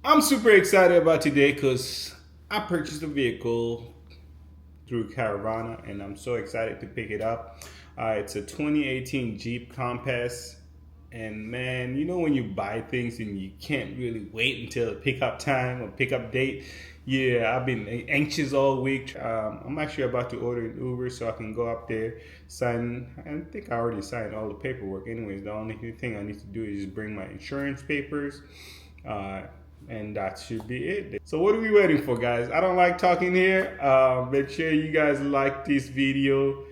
I'm super excited about today because I purchased a vehicle through Carvana and I'm so excited to pick it up. It's a 2018 Jeep Compass. And man, you know when you buy things and you can't really wait until pickup time or pickup date? Yeah, I've been anxious all week. I'm actually about to order an Uber so I can go up there, sign. I think I already signed all the paperwork. Anyways, the only thing I need to do is just bring my insurance papers. Uh, and that should be it. So what are we waiting for, guys? I don't like talking here. Make sure you guys like this video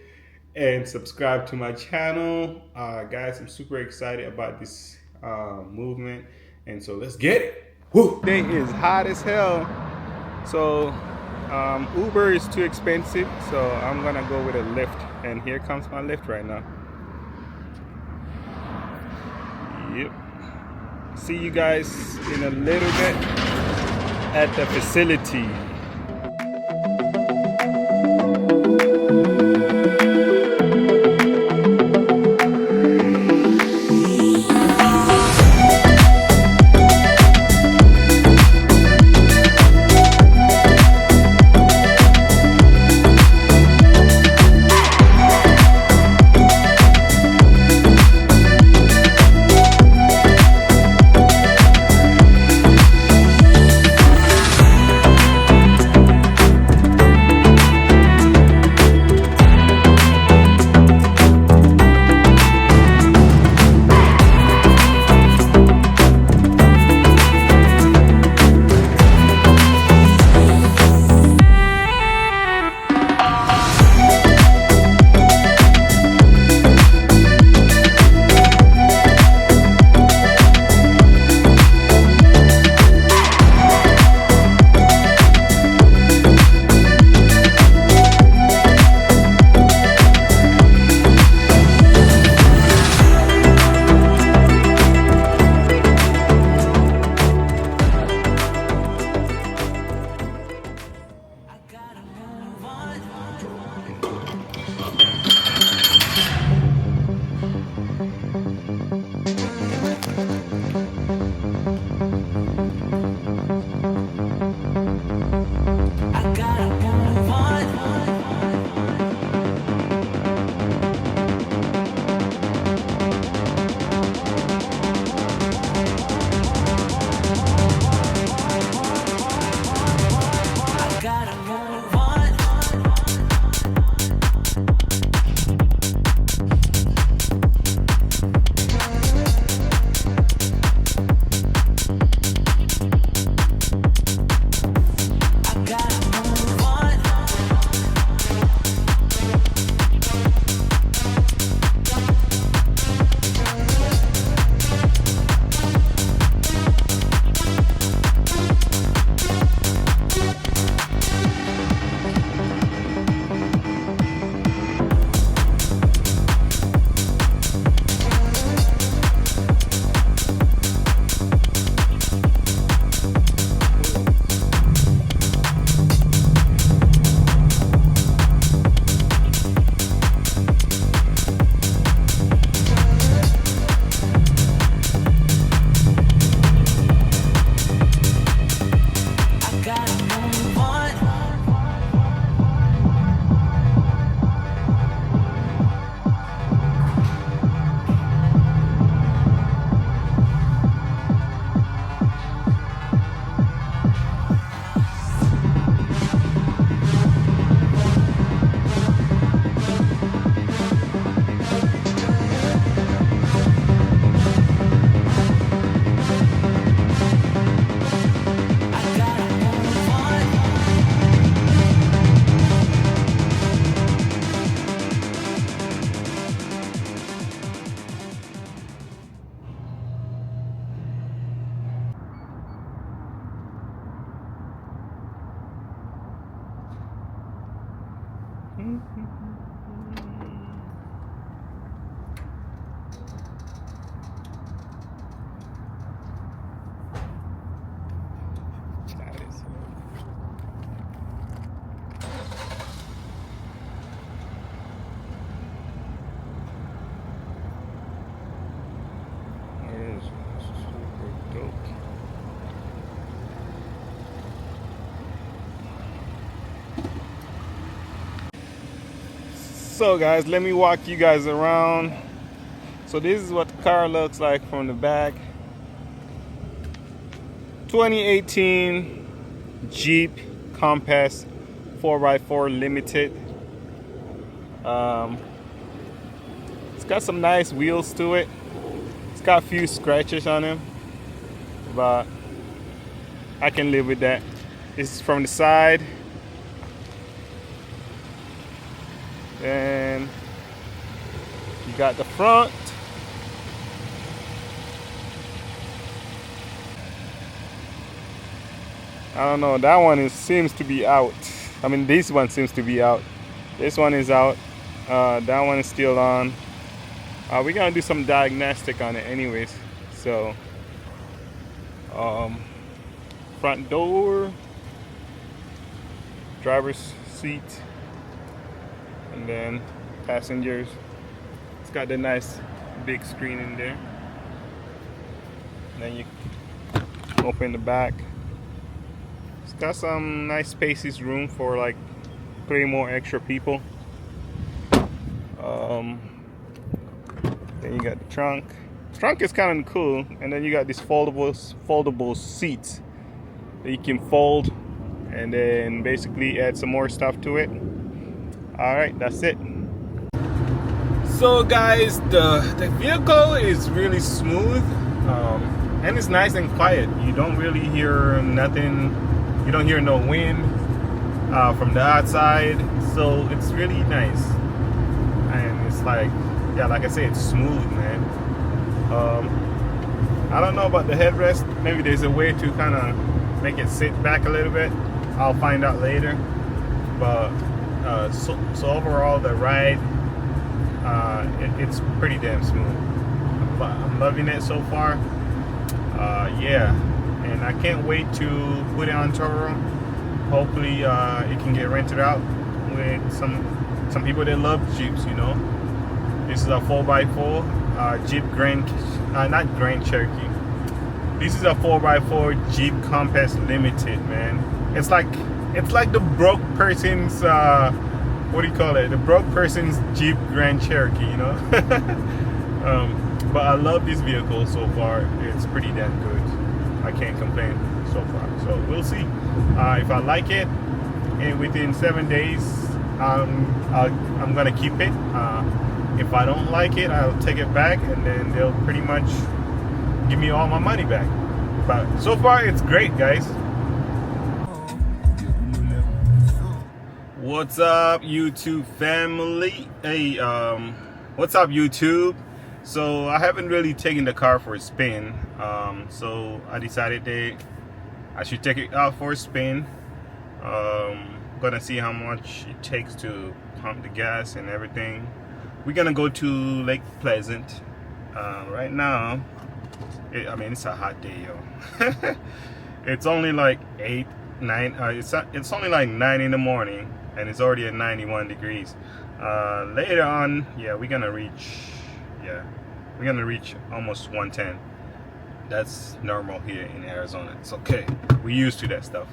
and subscribe to my channel. Guys, I'm super excited about this movement. And so let's get it. Woo! Day is hot as hell. So Uber is too expensive. So I'm gonna go with a Lyft. And here comes my Lyft right now. Yep. See you guys in a little bit at the facility. So guys, let me walk you guys around. So this is what the car looks like from the back. 2018 Jeep Compass 4x4 Limited. It's got some nice wheels to it. It's got a few scratches on them, but I can live with that. This is from the side. Then you got the front. I don't know, that one seems to be out. I mean, this one seems to be out. This one is out. That one is still on. We're gonna do some diagnostic on it anyways. So, front door, driver's seat, and then passengers. It's got the nice big screen in there. And then you open the back. It's got some nice spacious room for like 3 more extra people. Then you got the trunk. Trunk is kind of cool, and then you got these foldable seats that you can fold, and then basically add some more stuff to it. All right, that's it. So guys, the vehicle is really smooth, and it's nice and quiet. You don't really hear nothing. You don't hear no wind from the outside, so it's really nice. And it's like, yeah, like I said, it's smooth, man. I don't know about the headrest. Maybe there's a way to kind of make it sit back a little bit. I'll find out later. But so overall, the ride, it's pretty damn smooth. I'm loving it so far. Yeah, and I can't wait to put it on Toro. Hopefully, it can get rented out with some people that love Jeeps, you know. This is a 4x4 Jeep not Grand Cherokee. This is a 4x4 Jeep Compass Limited, man. It's like the broke person's what do you call it? The broke person's Jeep Grand Cherokee, you know. But I love this vehicle so far. It's pretty damn good. I can't complain so far. So we'll see if I like it. And within 7 days, I'm gonna keep it. If I don't like it, I'll take it back, and then they'll pretty much give me all my money back. But so far, it's great, guys. What's up, YouTube family? Hey, what's up, YouTube? So I haven't really taken the car for a spin. So I decided that I should take it out for a spin. Gonna see how much it takes to pump the gas and everything. We're gonna go to Lake Pleasant right now. I mean, it's a hot day, yo. It's only like 9. It's only like 9 in the morning, and it's already at 91 degrees. Later on, yeah, we're gonna reach almost 110. That's normal here in Arizona. It's okay. We're used to that stuff.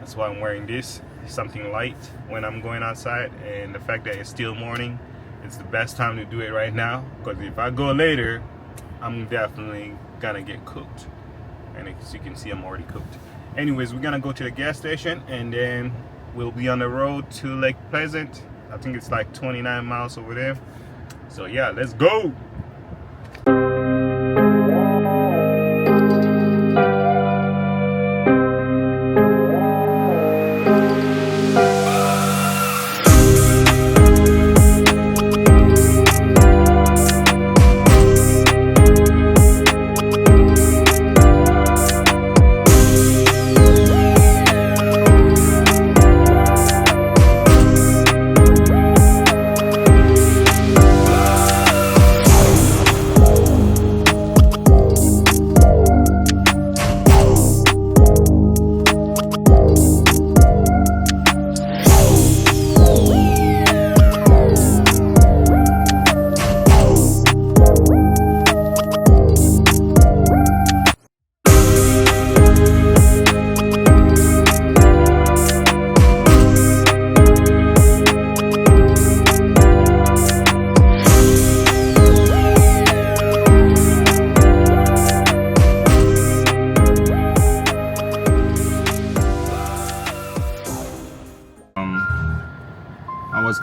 That's why I'm wearing this, something light when I'm going outside. And the fact that it's still morning, it's the best time to do it right now. Because if I go later, I'm definitely gonna get cooked. And as you can see, I'm already cooked. Anyways, we're gonna go to the gas station, and then we'll be on the road to Lake Pleasant. I think it's like 29 miles over there. So yeah, let's go.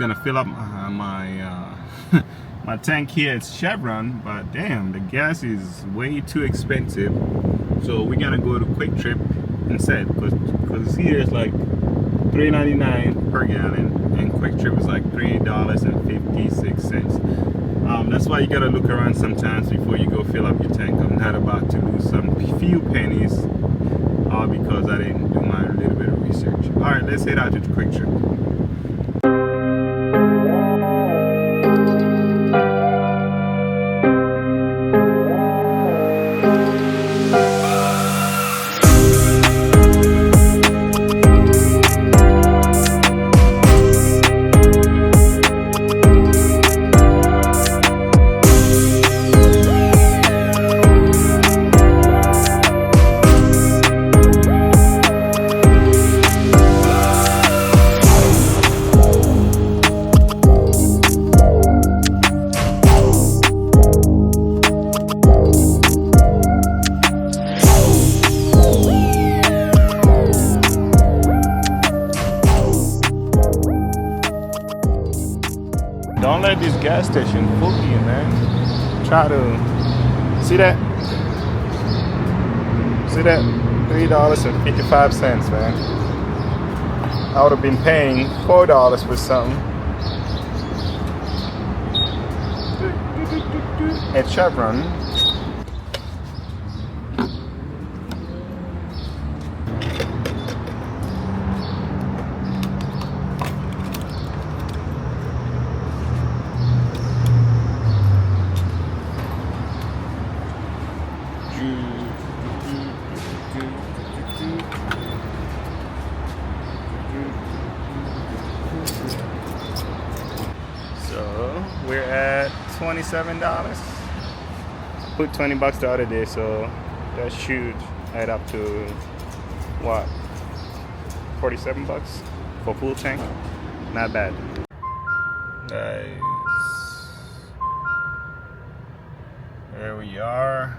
gonna fill up my tank here. It's Chevron, but damn, the gas is way too expensive. So we're gonna go to Quick Trip instead, because here it's like $3.99 per gallon, and Quick Trip is like $3.56. That's why you gotta look around sometimes before you go fill up your tank. I'm not about to lose some few pennies, all because I didn't do my little bit of research. All right, let's head out to the Quick Trip. Don't let this gas station fool you, man. Try to see that? See that? $3.55, man. I would have been paying $4 for something at Chevron. So we're at $27. Put $20 the other day, so that should add up to what? $47 for full tank. Not bad. Nice. There we are.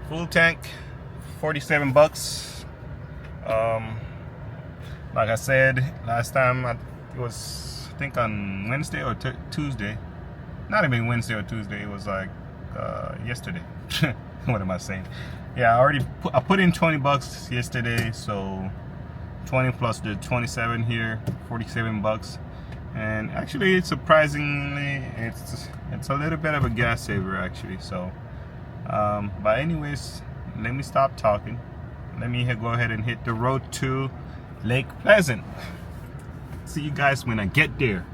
Full tank, $47. Like I said last time, it was I think on Wednesday or Tuesday. Not even Wednesday or Tuesday. It was like yesterday. What am I saying? Yeah, I put in $20 yesterday, so 20 plus the 27 here, $47. And actually, it's surprisingly, it's a little bit of a gas saver actually. So, but anyways, let me stop talking. Let me go ahead and hit the road to Lake Pleasant. See you guys when I get there.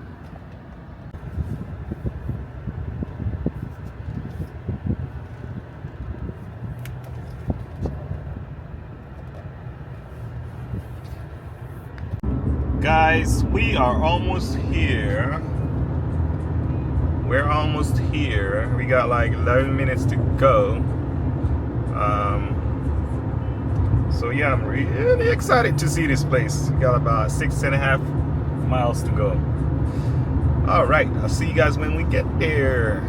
Guys, we are almost here. We're almost here. We got like 11 minutes to go. So yeah, I'm really excited to see this place. We got about 6.5 miles to go. All right, I'll see you guys when we get there.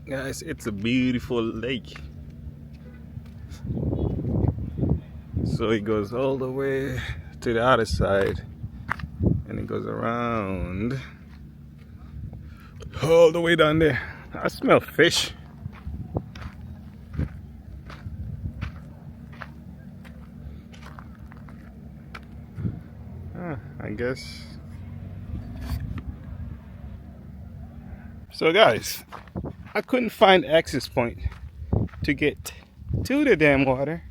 Guys, it's a beautiful lake. So it goes all the way to the other side and it goes around all the way down there. I smell fish. I guess. So guys, I couldn't find access point to get to the damn water,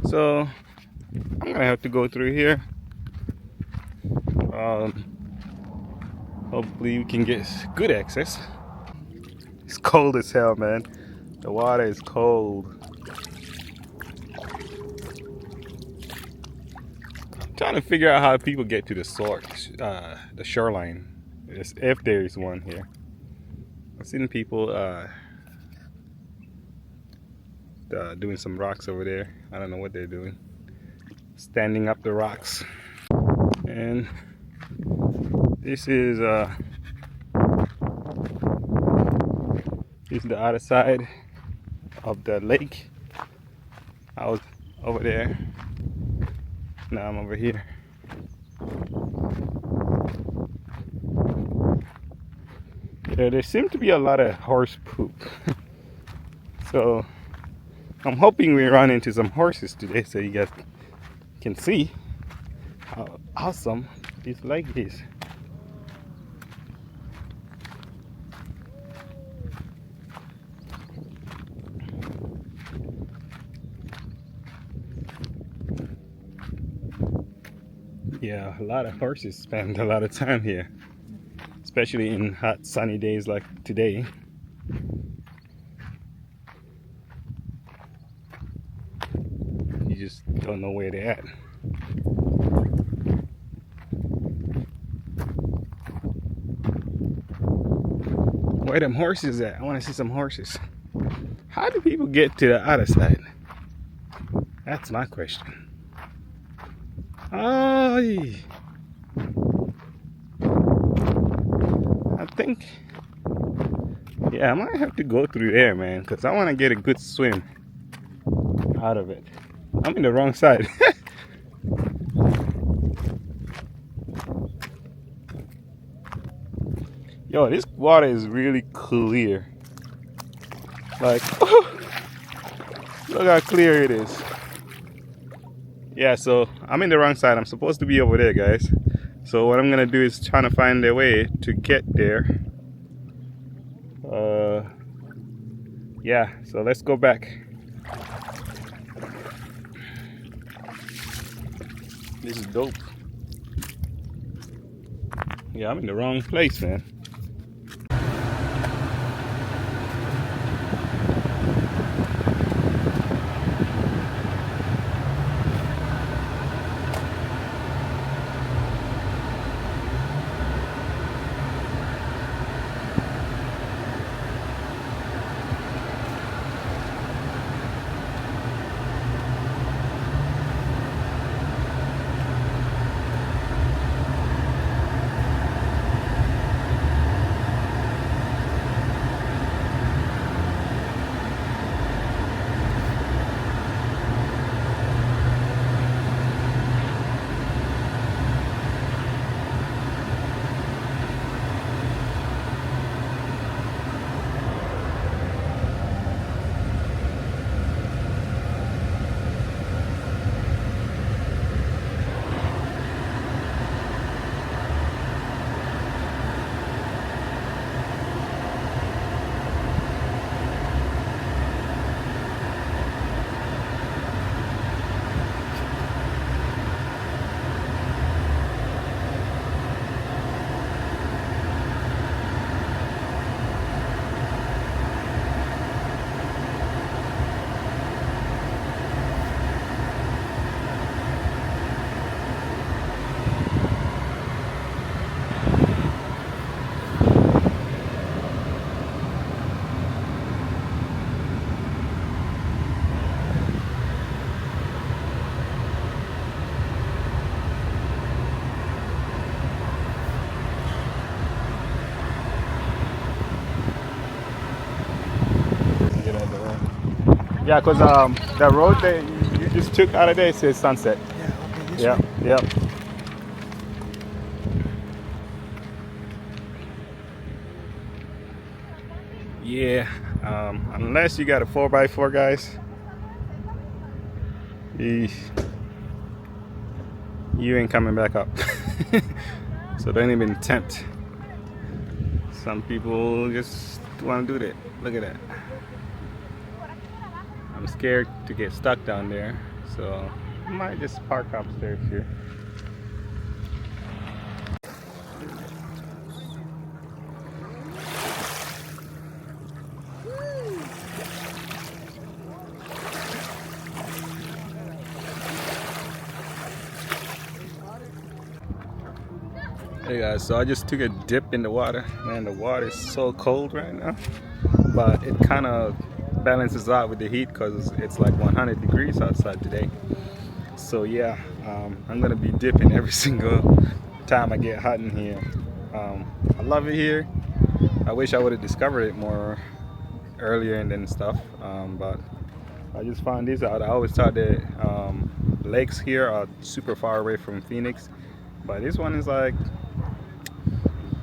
so I'm gonna have to go through here. Hopefully we can get good access. It's cold as hell, man. The water is cold. I'm trying to figure out how people get to the shoreline, if there is one here. I've seen people doing some rocks over there. I don't know what they're doing. Standing up the rocks. And this is the other side of the lake. I was over there. Now I'm over here. Yeah, there seems to be a lot of horse poop. So I'm hoping we run into some horses today so you guys can see how awesome this lake is. Yeah, a lot of horses spend a lot of time here, especially in hot sunny days like today. You just don't know where they're at. Where them horses at? I want to see some horses. How do people get to the other side? That's my question. Oh, I think, yeah, I might have to go through there, man, because I want to get a good swim out of it. I'm in the wrong side. Yo, this water is really clear. Like, look how clear it is. Yeah, so I'm in the wrong side. I'm supposed to be over there, guys. So what I'm gonna do is trying to find a way to get there. Yeah, so let's go back. This is dope. Yeah, I'm in the wrong place, man. Yeah, because the road that you just took out of there says Sunset. Yeah, okay, this Yeah, way. yeah. Yeah, unless you got a 4x4, guys, you ain't coming back up. So don't even tempt. Some people just want to do that. Look at that. I'm scared to get stuck down there, so I might just park upstairs here. Hey guys, so I just took a dip in the water. Man, the water is so cold right now, but it kind of balances out with the heat because it's like 100 degrees outside today. So yeah, I'm gonna be dipping every single time I get hot in here. I love it here. I wish I would have discovered it more earlier and then stuff, but I just found this out. I always thought that lakes here are super far away from Phoenix, but this one is like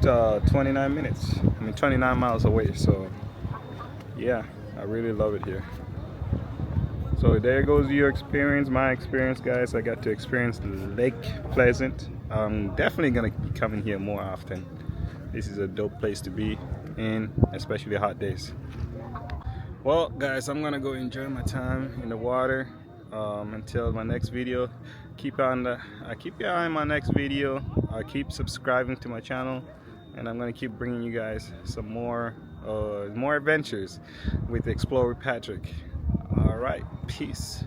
29 minutes. I mean 29 miles away. So yeah, I really love it here. So there goes your experience, my experience, guys. I got to experience Lake Pleasant. I'm definitely gonna be coming here more often. This is a dope place to be in, especially hot days. Well guys, I'm gonna go enjoy my time in the water until my next video. Keep your eye on my next video. Keep subscribing to my channel, and I'm gonna keep bringing you guys some more adventures with Explorer Patrick. All right, peace.